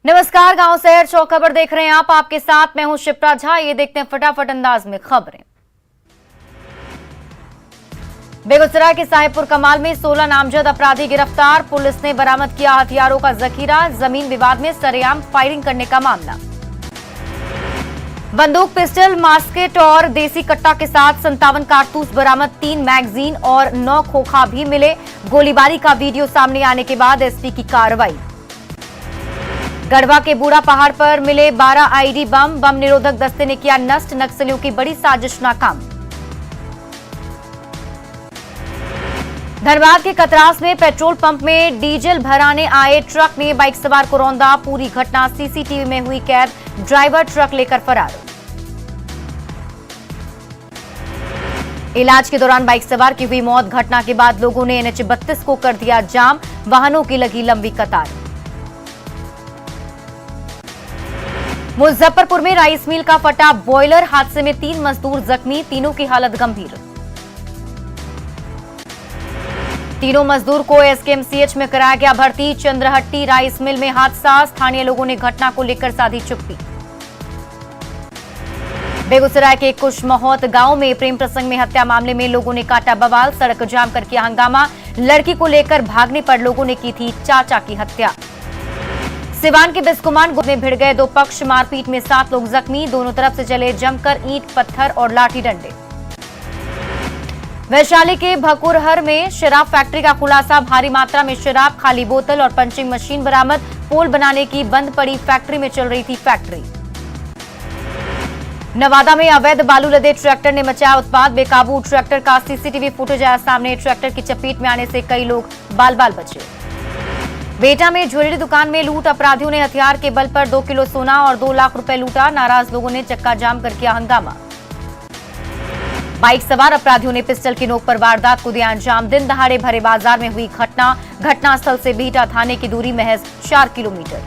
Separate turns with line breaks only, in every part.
नमस्कार, गांव शहर चौक खबर देख रहे हैं आप। आपके साथ मैं हूं शिप्रा झा। ये देखते हैं फटाफट अंदाज में खबरें। बेगूसराय के साहेबपुर कमाल में 16 नामजद अपराधी गिरफ्तार। पुलिस ने बरामद किया हथियारों का जखीरा। जमीन विवाद में सरेआम फायरिंग करने का मामला। बंदूक, पिस्टल, मास्केट और देसी कट्टा के साथ 57 कारतूस बरामद। 3 मैगजीन और 9 खोखा भी मिले। गोलीबारी का वीडियो सामने आने के बाद एसपी की कार्रवाई। गढ़वा के बूढ़ा पहाड़ पर मिले 12 आईडी बम। बम निरोधक दस्ते ने किया नष्ट। नक्सलियों की बड़ी साजिश नाकाम। धनबाद के कतरास में पेट्रोल पंप में डीजल भराने आए ट्रक ने बाइक सवार को रौंदा। पूरी घटना सीसीटीवी में हुई कैद। ड्राइवर ट्रक लेकर फरार। इलाज के दौरान बाइक सवार की हुई मौत। घटना के बाद लोगों ने NH 32 को कर दिया जाम। वाहनों की लगी लंबी कतार। मुजफ्फरपुर में राइस मिल का फटा बॉयलर। हादसे में 3 मजदूर जख्मी। तीनों की हालत गंभीर। तीनों मजदूर को SKMCH में कराया गया भर्ती। चंद्रहट्टी राइस मिल में हादसा। स्थानीय लोगों ने घटना को लेकर साधी चुप्पी। बेगूसराय के कुशमोहत गांव में प्रेम प्रसंग में हत्या मामले में लोगों ने काटा बवाल। सड़क जाम कर किया हंगामा। लड़की को लेकर भागने पर लोगों ने की थी चाचा की हत्या। सिवान के बिस्कुमान में भिड़ गए 2 पक्ष। मारपीट में 7 लोग जख्मी। दोनों तरफ से चले जमकर ईंट, पत्थर और लाठी डंडे। वैशाली के भकुरहर में शराब फैक्ट्री का खुलासा। भारी मात्रा में शराब, खाली बोतल और पंचिंग मशीन बरामद। पोल बनाने की बंद पड़ी फैक्ट्री में चल रही थी फैक्ट्री। नवादा में अवैध बालू लदे ट्रैक्टर ने मचाया उत्पात। बेकाबू ट्रैक्टर का सीसीटीवी फुटेज आया सामने। ट्रैक्टर की चपेट में आने से कई लोग बाल बाल बचे। बेटा में ज्वेलरी दुकान में लूट। अपराधियों ने हथियार के बल पर 2 किलो सोना और 2 लाख रुपए लूटा। नाराज लोगों ने चक्का जाम कर किया हंगामा। बाइक सवार अपराधियों ने पिस्टल की नोक पर वारदात को दिया अंजाम। दिन दहाड़े भरे बाजार में हुई घटना। घटनास्थल से बीटा थाने की दूरी महज 4 किलोमीटर।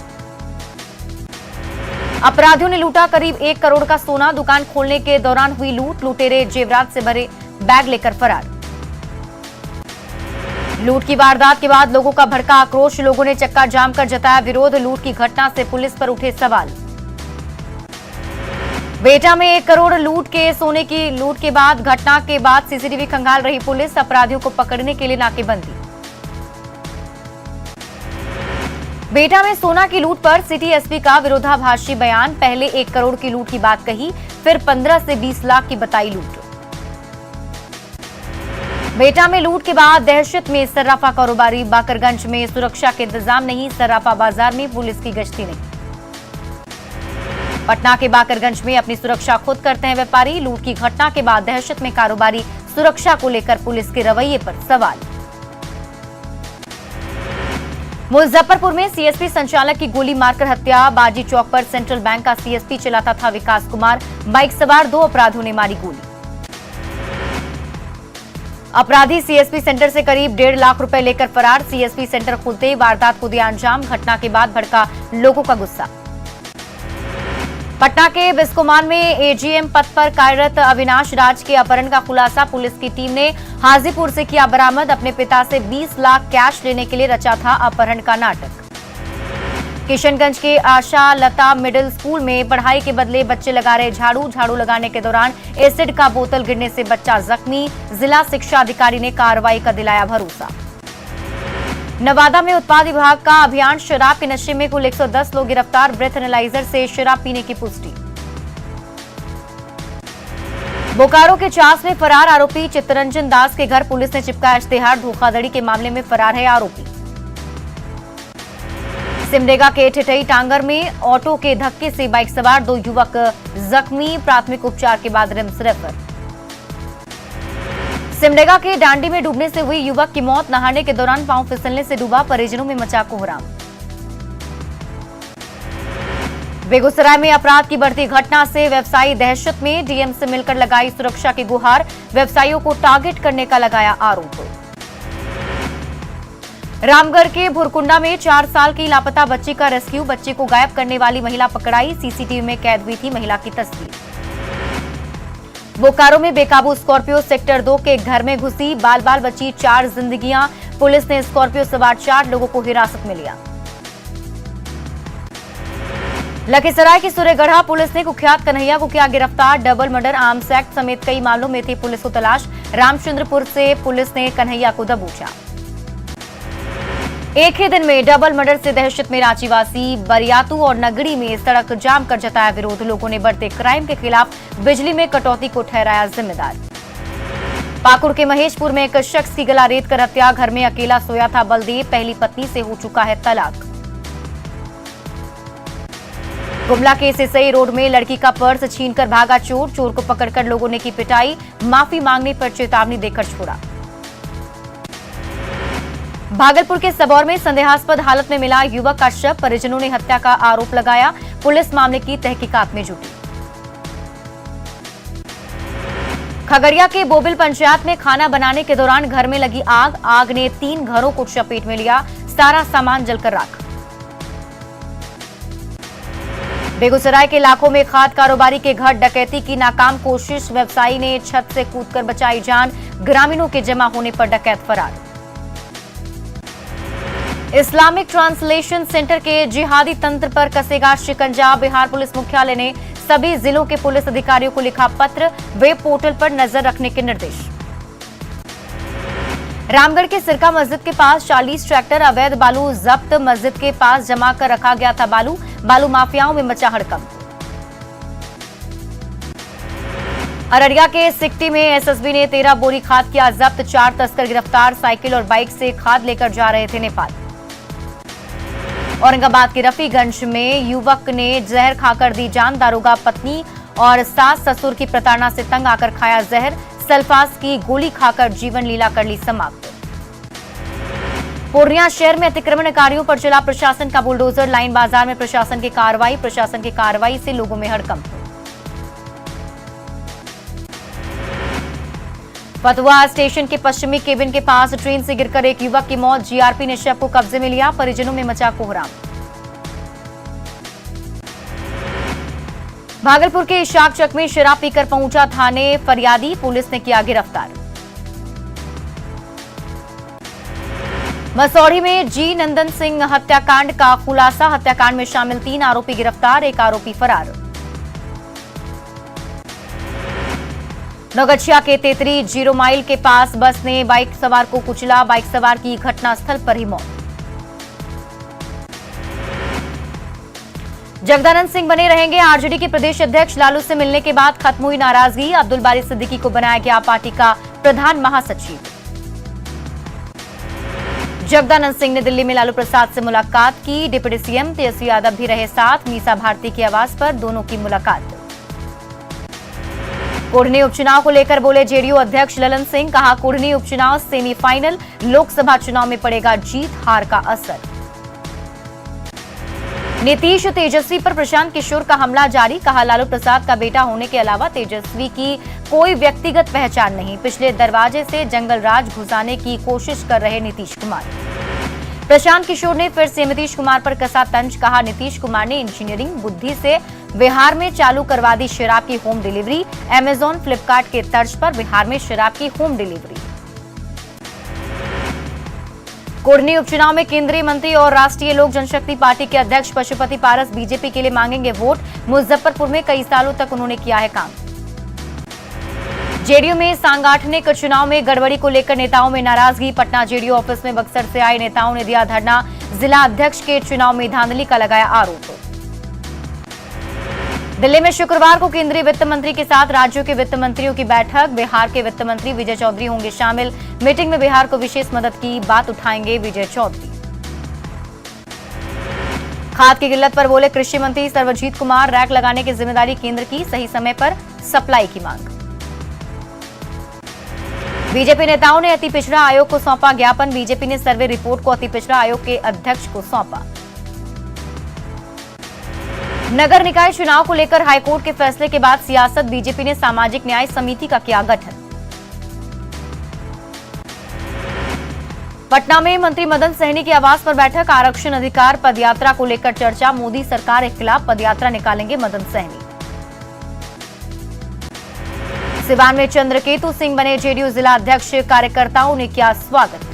अपराधियों ने लूटा करीब 1 करोड़ का सोना। दुकान खोलने के दौरान हुई लूट। लुटेरे जेवरात से भरे बैग लेकर फरार। लूट की वारदात के बाद लोगों का भड़का आक्रोश। लोगों ने चक्का जाम कर जताया विरोध। लूट की घटना से पुलिस पर उठे सवाल। बेटा में 1 करोड़ लूट के सोने की लूट के बाद घटना के बाद सीसीटीवी खंगाल रही पुलिस। अपराधियों को पकड़ने के लिए नाकेबंदी। बेटा में सोना की लूट पर सिटी एसपी का विरोधाभासी बयान। पहले 1 करोड़ की लूट की बात कही, फिर 15 से 20 लाख की बताई लूट। बेटा में लूट के बाद दहशत में सर्राफा कारोबारी। बाकरगंज में सुरक्षा के इंतजाम नहीं। सर्राफा बाजार में पुलिस की गश्ती नहीं। पटना के बाकरगंज में अपनी सुरक्षा खुद करते हैं व्यापारी। लूट की घटना के बाद दहशत में कारोबारी। सुरक्षा को लेकर पुलिस के रवैये पर सवाल। मुजफ्फरपुर में सीएसपी संचालक की गोली मारकर हत्या। बाजी चौक पर सेंट्रल बैंक का सीएसपी चलाता था विकास कुमार। बाइक सवार 2 अपराधियों ने मारी गोली। अपराधी सीएसपी सेंटर से करीब 1.5 लाख रुपए लेकर फरार। सीएसपी सेंटर खुलते ही वारदात को दिया अंजाम। घटना के बाद भड़का लोगों का गुस्सा। पटना के बिस्कुमान में एजीएम पद पर कार्यरत अविनाश राज के अपहरण का खुलासा। पुलिस की टीम ने हाजीपुर से किया बरामद। अपने पिता से 20 लाख कैश लेने के लिए रचा था अपहरण का नाटक। किशनगंज के आशा लता मिडिल स्कूल में पढ़ाई के बदले बच्चे लगा रहे झाड़ू। झाड़ू लगाने के दौरान एसिड का बोतल गिरने से बच्चा जख्मी। जिला शिक्षा अधिकारी ने कार्रवाई का दिलाया भरोसा। नवादा में उत्पाद विभाग का अभियान। शराब के नशे में कुल 110 लोग गिरफ्तार। ब्रेथ एनालाइजर से शराब पीने की पुष्टि। बोकारो के चास में फरार आरोपी चित्तरंजन दास के घर पुलिस ने चिपकाया इश्तेहार। धोखाधड़ी के मामले में फरार है आरोपी। सिमडेगा के ठिठई टांगर में ऑटो के धक्के से बाइक सवार 2 युवक जख्मी। प्राथमिक उपचार के बाद रिम्स रेफर। सिमडेगा के डांडी में डूबने से हुई युवक की मौत। नहाने के दौरान पांव फिसलने से डूबा। परिजनों में मचा कोहराम। बेगूसराय में अपराध की बढ़ती घटना से व्यवसायी दहशत में। डीएम से मिलकर लगाई सुरक्षा की गुहार। व्यवसायियों को टारगेट करने का लगाया आरोप। रामगढ़ के भुरकुंडा में 4 साल की लापता बच्ची का रेस्क्यू। बच्ची को गायब करने वाली महिला पकड़ाई। सीसीटीवी में कैद हुई थी महिला की तस्वीर। बोकारो में बेकाबू स्कॉर्पियो सेक्टर 2 के घर में घुसी। बाल बाल बची 4 जिंदगियां। पुलिस ने स्कॉर्पियो सवार 4 लोगों को हिरासत में लिया। लखीसराय की सूर्यगढ़ा पुलिस ने कुख्यात कन्हैया को किया गिरफ्तार। डबल मर्डर, आर्म्स एक्ट समेत कई मामलों में थी पुलिस को तलाश। रामचंद्रपुर से पुलिस ने कन्हैया को दबोचा। एक ही दिन में डबल मर्डर से दहशत में रांचीवासी। बरियातू और नगड़ी में सड़क जाम कर जताया विरोध। लोगों ने बढ़ते क्राइम के खिलाफ बिजली में कटौती को ठहराया जिम्मेदार। पाकुड़ के महेशपुर में एक शख्स की गला रेत कर हत्या। घर में अकेला सोया था बलदेव, पहली पत्नी से हो चुका है तलाक। गुमला के सिसई रोड में लड़की का पर्स छीनकर भागा चोर। चोर को पकड़कर लोगों ने की पिटाई। माफी मांगने पर चेतावनी देकर छोड़ा। भागलपुर के सबौर में संदेहास्पद हालत में मिला युवक का शव। परिजनों ने हत्या का आरोप लगाया। पुलिस मामले की तहकीकात में जुटी। खगड़िया के बोबिल पंचायत में खाना बनाने के दौरान घर में लगी आग। आग ने 3 घरों को चपेट में लिया। सारा सामान जलकर राख। बेगूसराय के इलाकों में खाद कारोबारी के घर डकैती की नाकाम कोशिश। व्यवसायी ने छत से कूदकर बचाई जान। ग्रामीणों के जमा होने पर डकैत फरार। इस्लामिक ट्रांसलेशन सेंटर के जिहादी तंत्र पर कसेगा शिकंजा। बिहार पुलिस मुख्यालय ने सभी जिलों के पुलिस अधिकारियों को लिखा पत्र। वेब पोर्टल पर नजर रखने के निर्देश। रामगढ़ के सिरका मस्जिद के पास 40 ट्रैक्टर अवैध बालू जब्त। मस्जिद के पास जमा कर रखा गया था बालू। बालू माफियाओं में मचा हड़कंप। अररिया के सिकटी में एसएसबी ने 13 बोरी खाद किया जब्त। 4 तस्कर गिरफ्तार। साइकिल और बाइक से खाद लेकर जा रहे थे नेपाल। औरंगाबाद के रफीगंज में युवक ने जहर खाकर दी जान। दारोगा पत्नी और सास ससुर की प्रताड़ना से तंग आकर खाया जहर। सल्फास की गोली खाकर जीवन लीला कर ली समाप्त। पूर्णिया शहर में अतिक्रमणकारियों पर चला प्रशासन का बुलडोजर। लाइन बाजार में प्रशासन की कार्रवाई। प्रशासन की कार्रवाई से लोगों में हड़कंप। फतुहा स्टेशन के पश्चिमी केबिन के पास ट्रेन से गिरकर एक युवक की मौत। जीआरपी ने शव को कब्जे में लिया। परिजनों में मचा कोहराम। भागलपुर के इशाक चक में शराब पीकर पहुंचा थाने फरियादी। पुलिस ने किया गिरफ्तार। मसौढ़ी में जी नंदन सिंह हत्याकांड का खुलासा। हत्याकांड में शामिल 3 आरोपी गिरफ्तार। एक आरोपी फरार। नौगछिया के तेतरी 0 माइल के पास बस ने बाइक सवार को कुचला। बाइक सवार की घटनास्थल पर ही मौत। जगदानंद सिंह बने रहेंगे आरजेडी के प्रदेश अध्यक्ष। लालू से मिलने के बाद खत्म हुई नाराजगी। अब्दुल बारी सिद्दीकी को बनाया गया पार्टी का प्रधान महासचिव। जगदानंद सिंह ने दिल्ली में लालू प्रसाद से मुलाकात की। डिप्टी सीएम तेजस्वी यादव भी रहे साथ। मीसा भारती के आवास पर दोनों की मुलाकात। कुढ़नी उपचुनाव को लेकर बोले जेडीयू अध्यक्ष ललन सिंह। कहा कुढ़नी उपचुनाव सेमीफाइनल। लोकसभा चुनाव में पड़ेगा जीत हार का असर। नीतीश तेजस्वी पर प्रशांत किशोर का हमला जारी। कहा लालू प्रसाद का बेटा होने के अलावा तेजस्वी की कोई व्यक्तिगत पहचान नहीं। पिछले दरवाजे से जंगल राज घुसाने की कोशिश कर रहे नीतीश कुमार। प्रशांत किशोर ने फिर से नीतीश कुमार पर कसा तंज। कहा नीतीश कुमार ने इंजीनियरिंग बुद्धि से बिहार में चालू करवा दी शराब की होम डिलीवरी। अमेजॉन फ्लिपकार्ट के तर्ज पर बिहार में शराब की होम डिलीवरी। कुढ़नी उपचुनाव में केंद्रीय मंत्री और राष्ट्रीय लोक जनशक्ति पार्टी के अध्यक्ष पशुपति पारस बीजेपी के लिए मांगेंगे वोट। मुजफ्फरपुर में कई सालों तक उन्होंने किया है काम। जेडीयू में सांगठनिक चुनाव में गड़बड़ी को लेकर नेताओं में नाराजगी। पटना जेडीयू ऑफिस में बक्सर से आए नेताओं ने दिया धरना। जिला अध्यक्ष के चुनाव में धांधली का लगाया आरोप। दिल्ली में शुक्रवार को केंद्रीय वित्त मंत्री के साथ राज्यों के वित्त मंत्रियों की बैठक। बिहार के वित्त मंत्री विजय चौधरी होंगे शामिल। मीटिंग में बिहार को विशेष मदद की बात उठाएंगे विजय चौधरी। खाद की किल्लत पर बोले कृषि मंत्री सर्वजीत कुमार। रैक लगाने की जिम्मेदारी केंद्र की। सही समय पर सप्लाई की मांग। बीजेपी नेताओं ने अति पिछड़ा आयोग को सौंपा ज्ञापन। बीजेपी ने सर्वे रिपोर्ट को अति पिछड़ा आयोग के अध्यक्ष को सौंपा। नगर निकाय चुनाव को लेकर हाईकोर्ट के फैसले के बाद सियासत। बीजेपी ने सामाजिक न्याय समिति का किया गठन। पटना में मंत्री मदन सहनी के आवास पर बैठक। आरक्षण अधिकार पदयात्रा को लेकर चर्चा। मोदी सरकार के खिलाफ पदयात्रा निकालेंगे मदन सहनी। सिवान में चंद्रकेतु सिंह बने जेडीयू जिला अध्यक्ष। कार्यकर्ताओं ने किया स्वागत।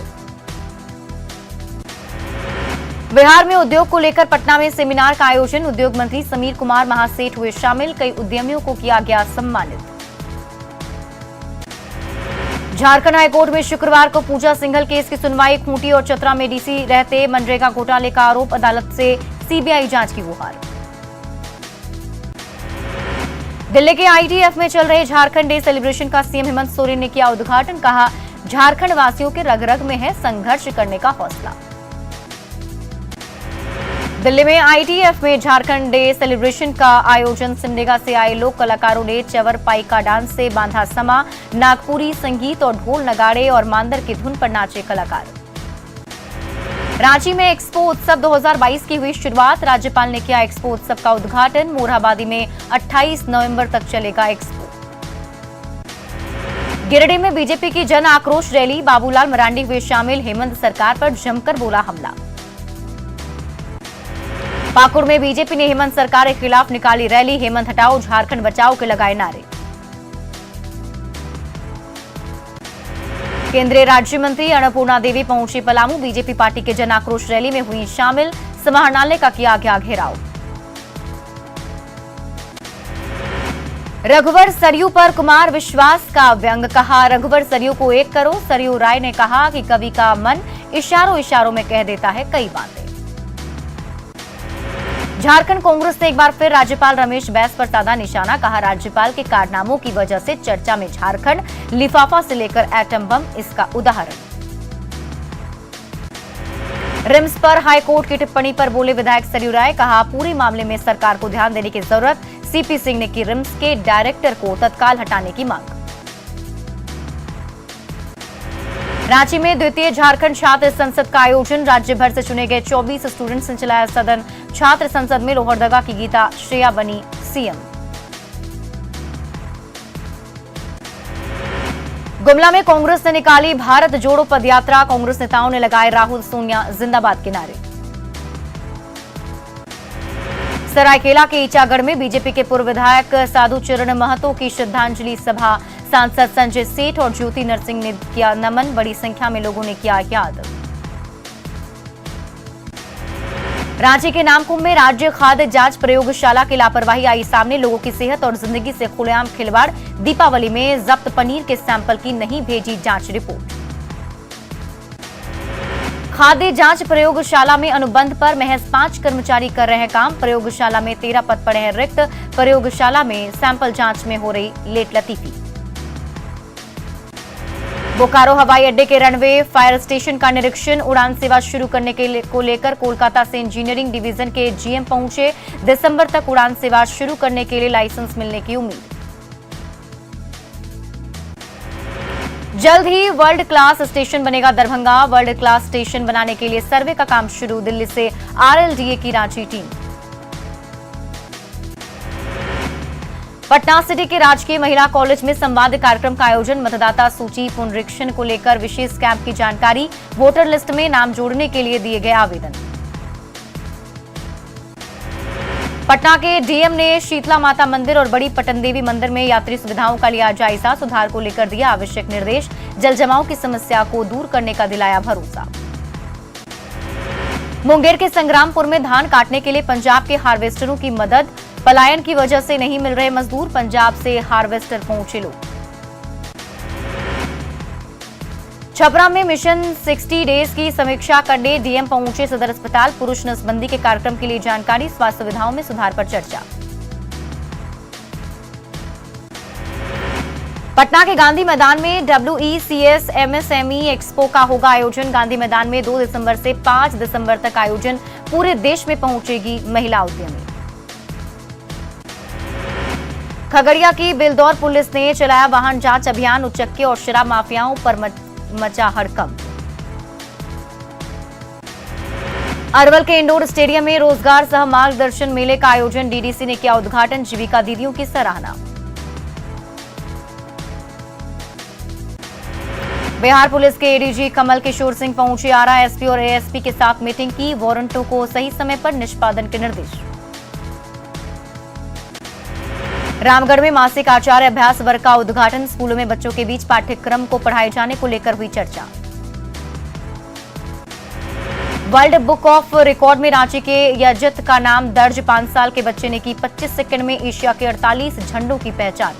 बिहार में उद्योग को लेकर पटना में सेमिनार का आयोजन। उद्योग मंत्री समीर कुमार महासेठ हुए शामिल। कई उद्यमियों को किया गया सम्मानित। झारखंड हाईकोर्ट में शुक्रवार को पूजा सिंघल केस की सुनवाई। खूंटी और चतरा में डीसी रहते मनरेगा घोटाले का आरोप। अदालत से सीबीआई जांच की गुहार। दिल्ली के आईटीएफ में चल रहे झारखंड डे सेलिब्रेशन का सीएम हेमंत सोरेन ने किया उद्घाटन। कहा, झारखंड वासियों के रग रग में है संघर्ष करने का हौसला। दिल्ली में आईटीएफ में झारखंड डे सेलिब्रेशन का आयोजन। सिमडेगा से आए लोक कलाकारों ने चवर पाइका डांस से बांधा समा। नागपुरी संगीत और ढोल नगाड़े और मांदर की धुन पर नाचे कलाकार। रांची में एक्सपो उत्सव 2022 की हुई शुरुआत। राज्यपाल ने किया एक्सपो उत्सव का उद्घाटन। मोरहाबादी में 28 नवंबर तक चलेगा एक्सपो। गिरिडीह में बीजेपी की जन आक्रोश रैली। बाबूलाल मरांडी हुए शामिल। हेमंत सरकार पर जमकर बोला हमला। पाकुड़ में बीजेपी ने हेमंत सरकार के खिलाफ निकाली रैली। हेमंत हटाओ, झारखंड बचाओ के लगाए नारे। केंद्रीय राज्य मंत्री अन्नपूर्णा देवी पहुंची पलामू। बीजेपी पार्टी के जन आक्रोश रैली में हुई शामिल। समाहरणालय का किया गया घेराव। रघुवर सरयू पर कुमार विश्वास का व्यंग। कहा, रघुवर सरयू को एक करो। सरयू राय ने कहा कि कवि का मन इशारों इशारों में कह देता है कई बातें। झारखंड कांग्रेस ने एक बार फिर राज्यपाल रमेश बैस पर साधा निशाना। कहा, राज्यपाल के कारनामों की वजह से चर्चा में झारखंड। लिफाफा से लेकर एटम बम इसका उदाहरण। रिम्स पर हाईकोर्ट की टिप्पणी पर बोले विधायक सरयू राय। कहा, पूरे मामले में सरकार को ध्यान देने की जरूरत। सीपी सिंह ने की रिम्स के डायरेक्टर को तत्काल हटाने की मांग। रांची में द्वितीय झारखंड छात्र संसद का आयोजन। राज्य भर से चुने गए 24 स्टूडेंट्स ने चलाया सदन। छात्र संसद में लोहरदगा की गीता श्रेया बनी सीएम। गुमला में कांग्रेस ने निकाली भारत जोड़ो पदयात्रा। कांग्रेस नेताओं ने लगाए राहुल सोनिया जिंदाबाद के नारे। सरायकेला के ईचागढ़ में बीजेपी के पूर्व विधायक साधु चरण महतो की श्रद्धांजलि सभा। सांसद संजय सेठ और ज्योति नरसिंह ने किया नमन। बड़ी संख्या में लोगों ने किया याद। रांची के नामकुम में राज्य खाद्य जांच प्रयोगशाला की लापरवाही आई सामने। लोगों की सेहत और जिंदगी से खुलेआम खिलवाड़। दीपावली में जब्त पनीर के सैंपल की नहीं भेजी जांच रिपोर्ट। खाद्य जांच प्रयोगशाला में अनुबंध पर महज 5 कर्मचारी कर रहे हैं काम। प्रयोगशाला में 13 पद पड़े हैं रिक्त। प्रयोगशाला में सैंपल जांच में हो रही लेट लतीफी। बोकारो हवाई अड्डे के रनवे फायर स्टेशन का निरीक्षण। उड़ान सेवा शुरू करने को लेकर कोलकाता से इंजीनियरिंग डिवीजन के जीएम पहुंचे। दिसंबर तक उड़ान सेवा शुरू करने के लिए लाइसेंस मिलने की उम्मीद। जल्द ही वर्ल्ड क्लास स्टेशन बनेगा दरभंगा। वर्ल्ड क्लास स्टेशन बनाने के लिए सर्वे का काम शुरू। दिल्ली से आरएलडीए की रांची टीम। पटना सिटी के राजकीय महिला कॉलेज में संवाद कार्यक्रम का आयोजन। मतदाता सूची पुनरीक्षण को लेकर विशेष कैंप की जानकारी। वोटर लिस्ट में नाम जोड़ने के लिए दिए गए आवेदन। पटना के डीएम ने शीतला माता मंदिर और बड़ी पटनदेवी मंदिर में यात्री सुविधाओं का लिया जायजा। सुधार को लेकर दिया आवश्यक निर्देश। जल जमाव की समस्या को दूर करने का दिलाया भरोसा। मुंगेर के संग्रामपुर में धान काटने के लिए पंजाब के हार्वेस्टरों की मदद। पलायन की वजह से नहीं मिल रहे मजदूर। पंजाब से हार्वेस्टर पहुंचे लोग। छपरा में मिशन 60 डेज की समीक्षा करने डीएम पहुंचे सदर अस्पताल। पुरुष नसबंदी के कार्यक्रम के लिए जानकारी। स्वास्थ्य सुविधाओं में सुधार पर चर्चा। पटना के गांधी मैदान में WECS MSME एक्सपो का होगा आयोजन। गांधी मैदान में 2 दिसंबर से 5 दिसंबर तक आयोजन। पूरे देश में पहुंचेगी महिला उद्यमी। खगड़िया की बिलदौर पुलिस ने चलाया वाहन जांच अभियान। उचक्के और शराब माफियाओं पर मचा हड़कंप। अरवल के इंडोर स्टेडियम में रोजगार सह मार्गदर्शन मेले का आयोजन। डीडीसी ने किया उद्घाटन। जीविका दीदियों की सराहना। बिहार पुलिस के एडीजी कमल किशोर सिंह पहुंचे आरा। एसपी और एएसपी के साथ मीटिंग की। वारंटों को सही समय पर निष्पादन के निर्देश। रामगढ़ में मासिक आचार्य अभ्यास वर्ग का उद्घाटन। स्कूलों में बच्चों के बीच पाठ्यक्रम को पढ़ाए जाने को लेकर हुई चर्चा। वर्ल्ड बुक ऑफ रिकॉर्ड में रांची के यजत का नाम दर्ज। 5 साल के बच्चे ने की 25 सेकंड में एशिया के 48 झंडों की पहचान।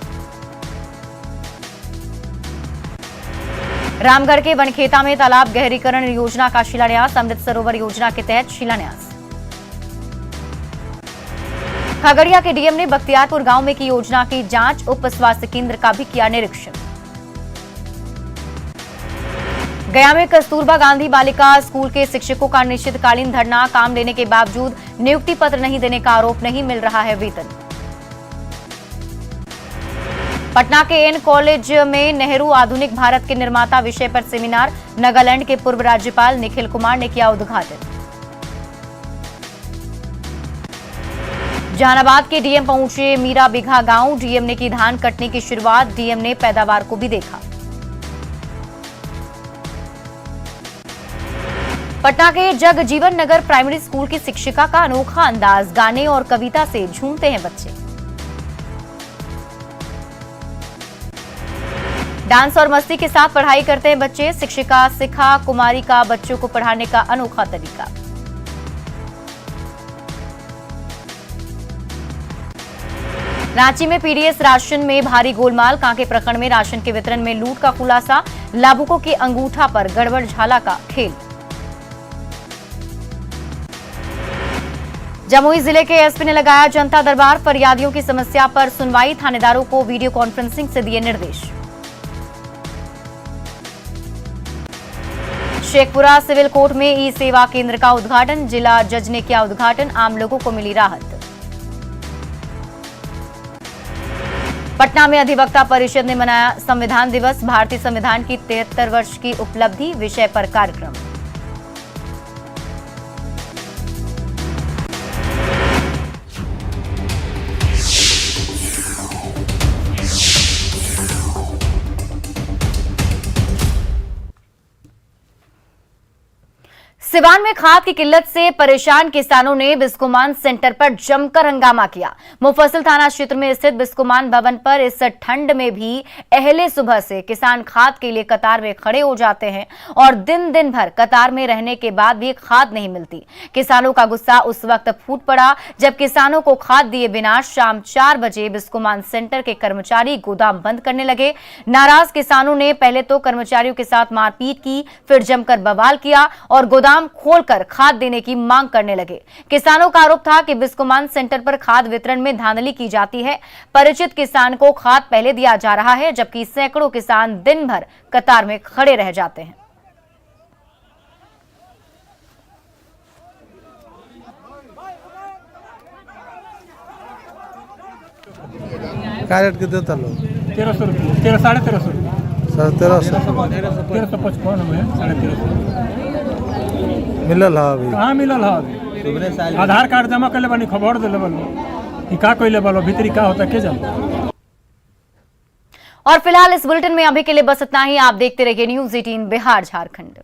रामगढ़ के वनखेता में तालाब गहरीकरण योजना का शिलान्यास। अमृत सरोवर योजना के तहत शिलान्यास। खगड़िया के डीएम ने बख्तियारपुर गांव में की योजना की जांच। उप स्वास्थ्य केंद्र का भी किया निरीक्षण। गया में कस्तूरबा गांधी बालिका स्कूल के शिक्षकों का अनिश्चितकालीन धरना। काम लेने के बावजूद नियुक्ति पत्र नहीं देने का आरोप। नहीं मिल रहा है वेतन। पटना के एन कॉलेज में नेहरू आधुनिक भारत के निर्माता विषय पर सेमिनार। नागालैंड के पूर्व राज्यपाल निखिल कुमार ने किया उद्घाटन। जहानाबाद के डीएम पहुंचे मीरा बिघा गांव। डीएम ने की धान कटने की शुरुआत। डीएम ने पैदावार को भी देखा। पटना के जगजीवन नगर प्राइमरी स्कूल की शिक्षिका का अनोखा अंदाज। गाने और कविता से झूमते हैं बच्चे। डांस और मस्ती के साथ पढ़ाई करते हैं बच्चे। शिक्षिका शिखा कुमारी का बच्चों को पढ़ाने का अनोखा तरीका। रांची में पीडीएस राशन में भारी गोलमाल। कांके प्रखंड में राशन के वितरण में लूट का खुलासा। लाभुकों के अंगूठा पर गड़बड़ झाला का खेल। जमुई जिले के एसपी ने लगाया जनता दरबार। फरियादियों की समस्या पर सुनवाई। थानेदारों को वीडियो कॉन्फ्रेंसिंग से दिए निर्देश। शेखपुरा सिविल कोर्ट में ई सेवा केंद्र का उद्घाटन। जिला जज ने किया उद्घाटन। आम लोगों को मिली राहत। पटना में अधिवक्ता परिषद ने मनाया संविधान दिवस। भारतीय संविधान की 73 वर्ष की उपलब्धि विषय पर कार्यक्रम। सिवान में खाद की किल्लत से परेशान किसानों ने बिस्कोमान सेंटर पर जमकर हंगामा किया। मुफस्सिल थाना क्षेत्र में स्थित बिस्कोमान भवन पर इस ठंड में भी अहले सुबह से किसान खाद के लिए कतार में खड़े हो जाते हैं और दिन दिन भर कतार में रहने के बाद भी खाद नहीं मिलती। किसानों का गुस्सा उस वक्त फूट पड़ा जब किसानों को खाद दिए बिना शाम 4 बजे बिस्कोमान सेंटर के कर्मचारी गोदाम बंद करने लगे। नाराज किसानों ने पहले तो कर्मचारियों के साथ मारपीट की, फिर जमकर बवाल किया और गोदाम खोलकर खाद देने की मांग करने लगे। किसानों का आरोप था कि बिस्कोमान सेंटर पर खाद वितरण में धांधली की जाती है। परिचित किसान को खाद पहले दिया जा रहा है जबकि सैकड़ों किसान दिन भर कतार में खड़े रह जाते हैं।
कैरेट के देता लो
1300 रुपये 1350 1355 में 1350
मिलल है अभी
कहाँ मिलल है अभी? आधार कार्ड जमा कर ले बानी, खबर दे ले बानी कि का कोई ले बालो भीतरी का होता के जान।
और फिलहाल इस बुलेटिन में अभी के लिए बस इतना ही। आप देखते रहिए न्यूज़ 18 बिहार झारखंड।